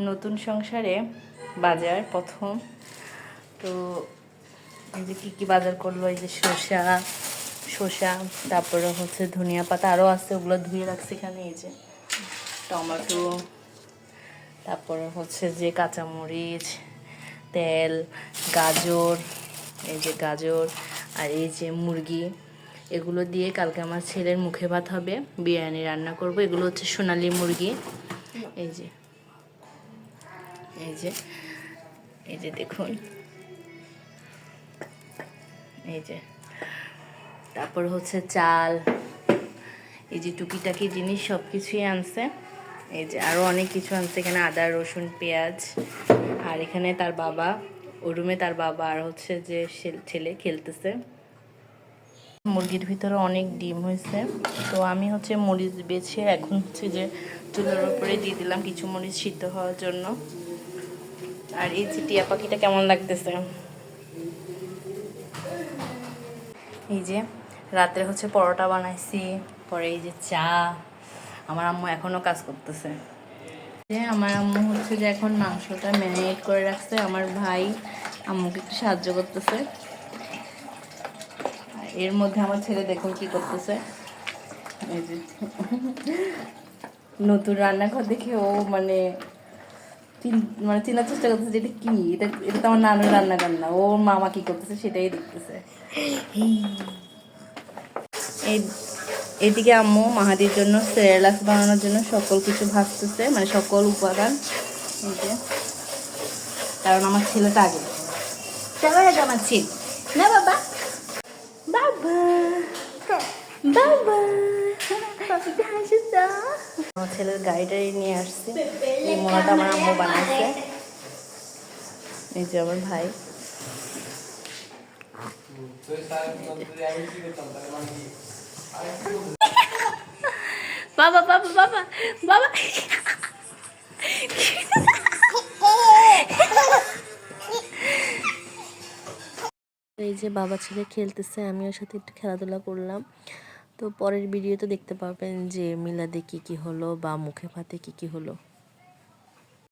নতুন সংসারে বাজার প্রথম। তো এই যে কী কী বাজার করলো, এই যে শসা, তারপরে হচ্ছে ধনিয়া পাতা আরও আছে, ওগুলো ধুয়ে রাখছি এখানে। এই যে টমেটো, তারপরে হচ্ছে যে কাঁচামরিচ, তেল, গাজর, এই যে গাজর, আর এই যে মুরগি, এগুলো দিয়ে কালকে আমার ছেলের মুখে ভাত হবে, বিরিয়ানি রান্না করব। এগুলো হচ্ছে সোনালী মুরগি। এই যে এই যে এই যে দেখুন, এই যে তারপর হচ্ছে চাল, এই যে টুকিটাকি জিনিস সব কিছুই আনছে। এই যে আরও অনেক কিছু আনছে এখানে, আদা রসুন পেঁয়াজ। আর এখানে তার বাবা, ওই রুমে তার বাবা আর হচ্ছে যে ছেলে খেলতেছে। মুরগির ভিতরে অনেক ডিম হয়েছে, তো আমি হচ্ছে মরিচ বেছে এখন হচ্ছে যে চুলার উপরে দিয়ে দিলাম কিছু মরিচ সিদ্ধ হওয়ার জন্য। আর এই যে টিয়া পাখিটা কেমন লাগতেছে। এই যে রাত্রে হচ্ছে পরোটা বানাইছি, পরে এই যে চা। আমার আম্মু এখনও কাজ করতেছে। আমার আম্মু হচ্ছে যে এখন মাংসটা ম্যারিনেট করে রাখছে, আমার ভাই আম্মুকে একটু সাহায্য করতেছে। এর মধ্যে আমার ছেলে দেখুন কি করতেছে। এই যে নতুন রান্নাঘর দেখে ও মানে চেনার চেষ্টা করতেছে যে এটা কি, এটা তো আমার নানুর রান্নাঘর না, ও মামা কি করতেছে সেটাই দেখতেছে। এই এদিকে আম্মু মাহাদির জন্য সেরেলাক্স বানানোর জন্য সকল কিছু ভাজতেছে, মানে সকল উপাদান। এই যে কারণ আমার ছেলেটা আগে আমার ছেলে না, বাবা বাবা বাবা আমার ছেলের গাড়িটাই নিয়ে আসছে। এই মোড়াটা আমার আম্মু বানাইছে। এই যে আমার ভাই, বাবা বাবা বাবা বাবা এই যে বাবা ছেলে খেলতেছে, আমি ওর সাথে একটু খেলাধুলা করলাম। তো পরের ভিডিওতে দেখতে পাবেন যে মিলাদে কি কি হলো বা মুখে ভাতে কি কি হলো।